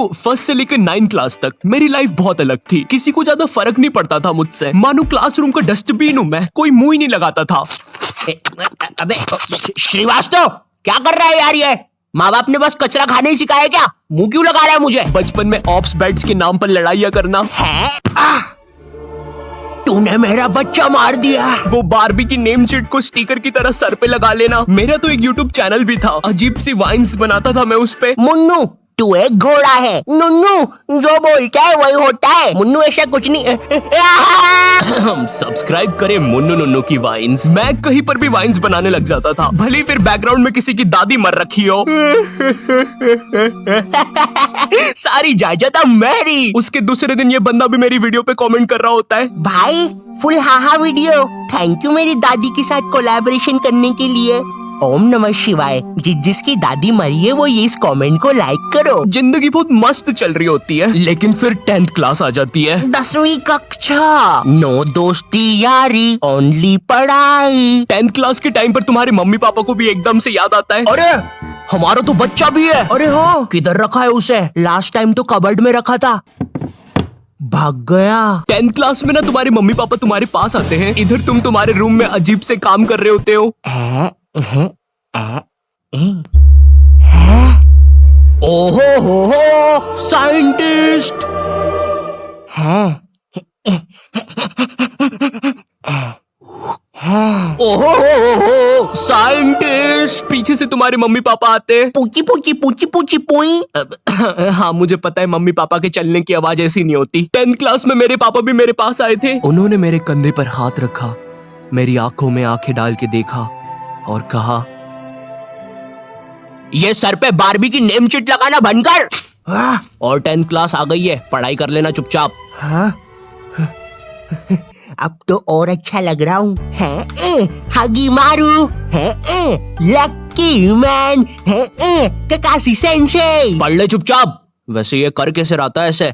देखो, फर्स्ट से लेकर 9 क्लास तक मेरी लाइफ बहुत अलग थी। किसी को ज्यादा फर्क नहीं पड़ता था मुझसे। मानो क्लासरूम का डस्टबिन हूँ मैं, कोई मुंह ही नहीं लगाता था। अबे श्रीवास्तव, क्या कर रहा है यार ये? माँ बाप ने बस कचरा खाने ही सिखाया क्या? मुंह क्यों लगा रहा है मुझे? बचपन में ऑप्स बेड्स के नाम पर लड़ाइयाँ करना। है? तूने मेरा बच्चा मार दिया। वो बारबी की नेम शीट को स्टिकर की तरह सर पे लगा लेना। मेरा तो एक यूट्यूब चैनल भी था, अजीब सी वाइन्स बनाता था मैं उस पे। मुन्नू, तू एक घोड़ा है। नुन्नू जो बोलता है वही होता है। मुन्नू ऐसा कुछ नहीं। हम सब्सक्राइब करें मुन्नू नुन्नू की वाइन्स। मैं कहीं पर भी वाइन्स बनाने लग जाता था, भले फिर बैकग्राउंड में किसी की दादी मर रखी हो। सारी जायदाद मेरी। उसके दूसरे दिन ये बंदा भी मेरी वीडियो पे कमेंट कर रहा होता है, भाई full haha video, thank you मेरी दादी के साथ कोलैबोरेशन करने के लिए। ओम नमः शिवाय। जिसकी दादी मरी है वो ये इस कमेंट को लाइक करो। जिंदगी बहुत मस्त चल रही होती है, लेकिन फिर 10th क्लास आ जाती है। 10वीं कक्षा, नो दोस्ती यारी, ओनली पढ़ाई। 10th क्लास के टाइम पर तुम्हारे मम्मी पापा को भी एकदम से याद आता है, अरे हमारा तो बच्चा भी है। अरे हाँ, किधर रखा है उसे? लास्ट टाइम तो कबर्ड में रखा था, भाग गया। 10th क्लास में ना तुम्हारे मम्मी पापा तुम्हारे पास आते हैं, इधर तुम तुम्हारे रूम में अजीब से काम कर रहे होते हो। ओहो हो साइंटिस्ट है। ओहो हो साइंटिस्ट। पीछे से तुम्हारे मम्मी पापा आते हैं। पूची पूची पूची पूची पुई। हाँ, मुझे पता है मम्मी पापा के चलने की आवाज ऐसी नहीं होती। 10th क्लास में मेरे पापा भी मेरे पास आए थे। उन्होंने मेरे कंधे पर हाथ रखा, मेरी आंखों में आंखें डाल के देखा और कहा, ये सर पे बारबी की नेम शीट लगाना बंद कर। और 10th क्लास आ गई है, पढ़ाई कर लेना चुपचाप। हाँ? अब तो और अच्छा लग रहा हूँ। हगी मारू है, लकी मैन है, ककाशी सेंसेई। पढ़ ले चुपचाप। वैसे ये कर कैसे रहा था ऐसे?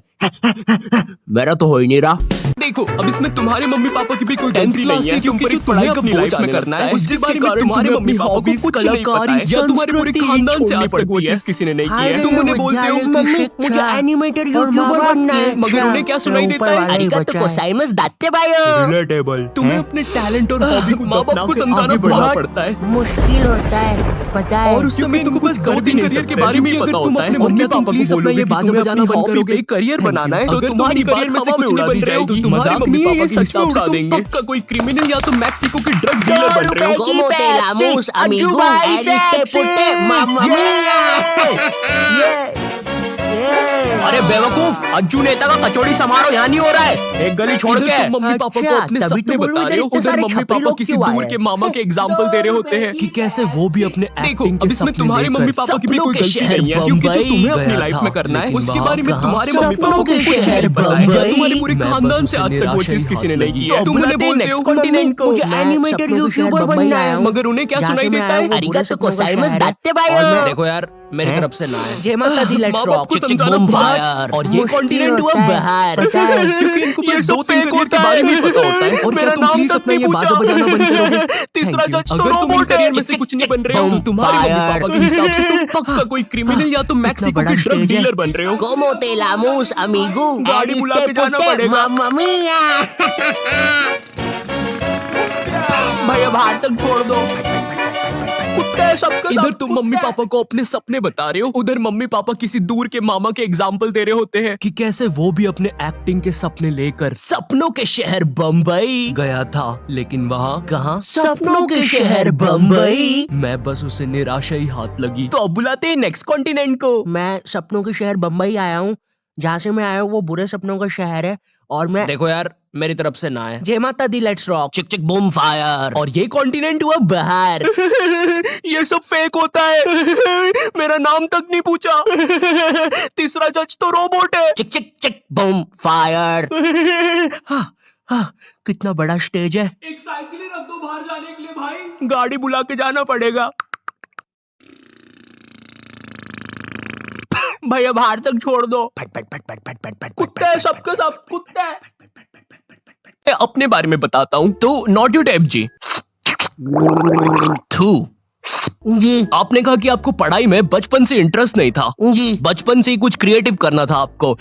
मेरा तो हो ही नहीं रहा। देखो, अब इसमें तुम्हारे मम्मी पापा की भी कोई गलती नहीं है, क्योंकि पढ़ाई अपनी लाइफ में करना है, जिसके कारण तुम्हारे मम्मी पापा को कुछ नहीं पता है, या तुम्हारे पूरे खानदान से आज तक वो चीज किसी ने नहीं की है। तुम उन्हें बोलते हो मम्मी मुझे एनिमेटर यूट्यूबर बनना है, मगर उन्हें क्या सुनाई देता है? अरिगातो गोजाइमासु दात्ते बायो। रिलेटेबल। तुम्हें अपने टैलेंट और हॉबी को माँ बाप को समझाना बहुत पड़ता है, मुश्किल होता है, पता है। और उस समय तुमको बस 2-3 करियर के बारे में पता होता है। अपने पापा को बोलोगे ये बाजा बजाना बंद करोगे, करियर बनाना है, तो तुम्हारी करियर में से कुछ नहीं बन रहे हो, तुम्हारे मम्मी पापा के हिसाब से तुम पक्का कोई क्रिमिनल या तो मैक्सिको के ड्रग डीलर बन रहे हो। Como te la mus, amigo, eres putte, mamma mia। अरे बेवकूफ, अज्जू नेता का कचौड़ी समारोह यहाँ नहीं हो रहा है, एक गली छोड़ के। मम्मी पापा को अपने सपने बता रहे हो, उधर मम्मी पापा किसी दूर के मामा के एग्जाम्पल दे रहे होते हैं कि कैसे वो भी अपने एक्टिंग के सपने तुम्हारे मम्मी पापा की भी कोई गलती नहीं है, क्योंकि जो तुम्हें अपनी लाइफ में करना है उसके बारे में तुम्हारे मम्मी पापा को कुछ नहीं पता है, या तुम्हारे पूरे खानदान से आज तक वो चीज किसी ने नहीं की है। तुम उन्हें बोलते हो कॉन्टिनेंट को मुझे एनिमेटेड यूट्यूबर बनना है, मगर उन्हें क्या सुनाई देता है? अरिगातो गोजाइमासु दात्ते बायो। देखो यार, मेरी तरफ से ना है। जय माता दी, लेट्स माँ बाप रॉक। को समझाना बहुत, और ये कॉन्टिनेंट हुआ बाहर, क्योंकि इनको बस 2-3 करियर के बारे में पता होता है। और मेरा नाम तक नहीं बाजा बजाना बंद करोगे। तीसरा जज तो रोबोट है, में से कुछ नहीं बन रहे हो, तो तुम्हारे मम्मी पापा के हिसाब से तुम पक्का कोई क्रिमिनल या तो मैक्सिको के ड्रग डीलर बन रहे हो। Como te la mus, amigo, गाड़ी बुला के जाना पड़ेगा। mamma mia। भाई अब हाथ तक छोड़ दो, कुत्ते सबके। इधर तुम मम्मी पापा को अपने सपने बता रहे हो, उधर मम्मी पापा किसी दूर के मामा के एग्जाम्पल दे रहे होते हैं कि कैसे वो भी अपने एक्टिंग के सपने लेकर सपनों के शहर बम्बई गया था, लेकिन वहाँ कहाँ? सपनों के शहर बम्बई। मैं बस उसे निराशा ही हाथ लगी। तो अब बुलाते हैं नेक्स्ट कॉन्टिनेंट को। मैं सपनों के शहर बम्बई आया हूँ। जहाँ से मैं आया हूँ वो बुरे सपनों का शहर है, और मैं देखो यार, मेरी तरफ से ना है। जय माता दी, लेट्स रॉक। चिक चिक बूम फायर। और ये कॉन्टिनेंट हुआ बाहर। ये सब फेक होता है, मेरा नाम तक नहीं पूछा। तीसरा जज तो रोबोट है। चिक चिक चिक बूम फायर। कितना बड़ा स्टेज है। एक साइकिल रख दो बाहर जाने के लिए भाई, गाड़ी बुला के जाना पड़ेगा। भैया बाहर तक छोड़ दो। कुत्ते सबके सब कुत्ते। अपने बारे में बताता हूँ तो नॉट यू टाइप जी। थू जी आपने कहा कि आपको पढ़ाई में बचपन से इंटरेस्ट नहीं था, जी बचपन से ही कुछ क्रिएटिव करना था आपको,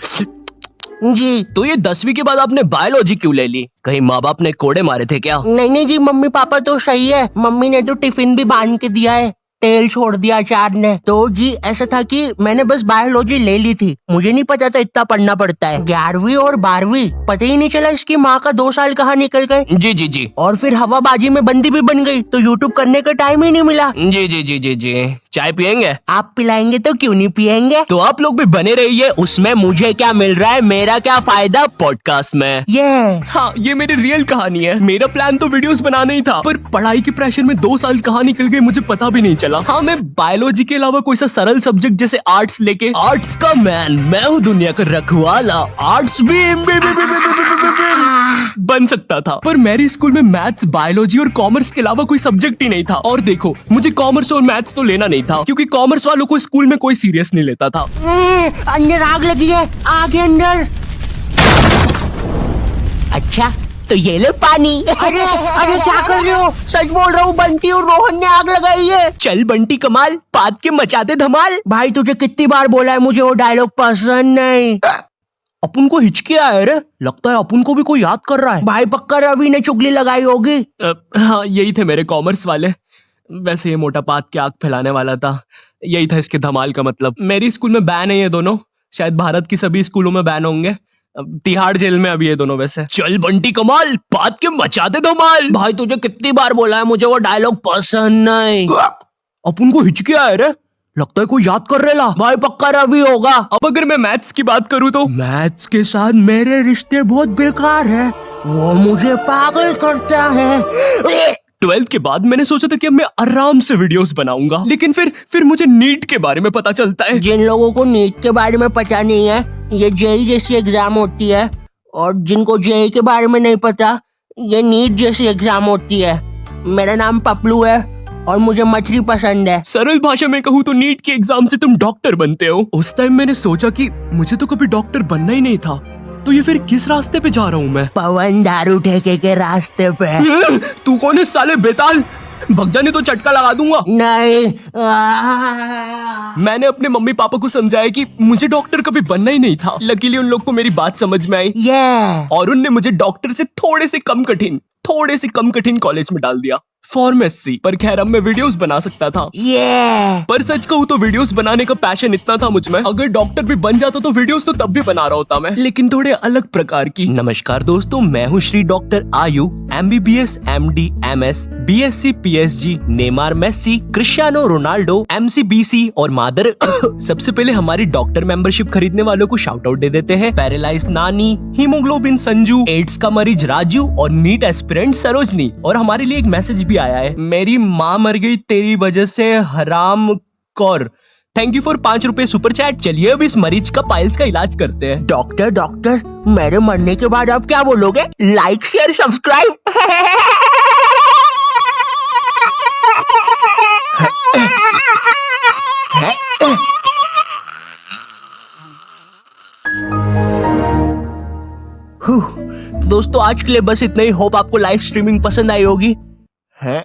जी। तो ये 10वीं के बाद आपने बायोलॉजी क्यों ले ली? कहीं माँ बाप ने कोड़े मारे थे क्या? नहीं जी, मम्मी पापा तो सही है। मम्मी ने तो टिफिन भी बांध के दिया है, तेल छोड़ दिया अचार ने। तो जी ऐसा था कि मैंने बस बायोलॉजी ले ली थी, मुझे नहीं पता था इतना पढ़ना पड़ता है। 11वीं और 12वीं पता ही नहीं चला इसकी माँ का 2 साल कहाँ निकल गए। जी जी जी और फिर हवाबाजी में बंदी भी बन गई, तो यूट्यूब करने का टाइम ही नहीं मिला। जी जी जी जी जी। चाय पियेंगे? आप पिलाएंगे तो क्यों नहीं पियेंगे। तो आप लोग भी बने रहिए, उसमें मुझे क्या मिल रहा है, मेरा क्या फायदा पॉडकास्ट में। ये हाँ, ये मेरी रियल कहानी है। मेरा प्लान तो वीडियोस बनाना ही था, पर पढ़ाई के प्रेशर में 2 साल कहाँ निकल गए मुझे पता भी नहीं चला। हाँ, मैं बायोलॉजी के अलावा कोई सा सरल सब्जेक्ट जैसे आर्ट्स लेके, आर्ट्स का मैन, मैं हूँ दुनिया का रखवाला, आर्ट्स भी बन सकता था। पर मेरे स्कूल में मैथ्स, बायोलॉजी और कॉमर्स के अलावा कोई सब्जेक्ट ही नहीं था। और देखो, मुझे कॉमर्स और मैथ्स तो लेना नहीं था, क्योंकि कॉमर्स वालों को स्कूल में कोई सीरियस नहीं लेता था। अंदर आग लगी है, आगे अंदर। अच्छा तो ये ले पानी। अरे अरे क्या कर रहे हो, सच बोल रहा हूँ, बंटी और रोहन ने आग लगाई है। चल बंटी कमाल, पाद के मचाते धमाल। भाई तुझे कितनी बार बोला है, मुझे वो डायलॉग पसंद नहीं। अपन को हिचकी आया रे, लगता है अपन को भी कोई याद कर रहा है। भाई पक्का रवि ने चुगली लगाई होगी। हाँ, यही थे मेरे कॉमर्स वाले। वैसे ये मोटा पाद के आग फैलाने वाला था, यही था इसके धमाल का मतलब। मेरी स्कूल में बैन है ये दोनों, शायद भारत की सभी स्कूलों में बैन होंगे। तिहाड़ जेल में अभी ये दोनों। वैसे चल बंटी कमाल, पाद के मचाते धमाल। भाई तुझे कितनी बार बोला है, मुझे वो डायलॉग पसंद नहीं। अपन को हिचकी आया रे, लगता है कोई याद कर रहा। भाई पक्का रवि होगा। अब अगर मैं मैथ्स की बात करूँ तो मैथ्स के साथ मेरे रिश्ते बहुत बेकार है, वो मुझे पागल करता है। 12th के बाद मैंने सोचा था कि अब मैं आराम से वीडियोस बनाऊंगा, लेकिन फिर मुझे नीट के बारे में पता चलता है। जिन लोगों को नीट के बारे में पता नहीं है, ये जेई जैसी एग्जाम होती है, और जिनको जेई के बारे में नहीं पता, ये नीट जैसी एग्जाम होती है। मेरा नाम पपलू है और मुझे मछली पसंद है। सरल भाषा में कहूँ तो नीट की एग्जाम से तुम डॉक्टर बनते हो। उस टाइम मैंने सोचा कि मुझे तो कभी डॉक्टर बनना ही नहीं था, तो ये फिर किस रास्ते पे जा रहा हूँ मैं? पवन दारू ठेके के रास्ते पे। तू कौन है साले बेताल, भग जाने तो चटका लगा दूंगा। नहीं। मैंने अपने मम्मी पापा को समझाया कि मुझे डॉक्टर कभी बनना ही नहीं था। लकीली उन लोग को मेरी बात समझ में आई, और उनने मुझे डॉक्टर से थोड़े से कम कठिन कॉलेज में डाल दिया, फार्मेसी। पर खैर अब मैं वीडियोस बना सकता था। पर सच कहूँ तो वीडियोस बनाने का पैशन इतना था मुझ में, अगर डॉक्टर भी बन जाता तो वीडियोस तो तब भी बना रहा होता मैं, लेकिन थोड़े अलग प्रकार की। नमस्कार दोस्तों, मैं हूँ श्री डॉक्टर आयु, MBBS, MD, MS, BSc, PSG, Neymar, Messi, Cristiano Ronaldo, MC, BC और मादर। सबसे पहले हमारी डॉक्टर मेंबरशिप खरीदने वालों को शाउट आउट दे देते हैं। पैरालाइज नानी, हीमोग्लोबिन संजू, एड्स का मरीज राजू और नीट एस्पिरेंट सरोजनी। और हमारे लिए एक मैसेज भी आया है, मेरी माँ मर गई तेरी वजह से, हराम कौर। थैंक यू फॉर 5 रुपए सुपर चैट। चलिए अब इस मरीज का पाइल्स का इलाज करते हैं। डॉक्टर मेरे मरने के बाद आप क्या बोलोगे? Like share subscribe. दोस्तों आज के लिए बस इतना ही। होप आपको लाइव स्ट्रीमिंग पसंद आई होगी। है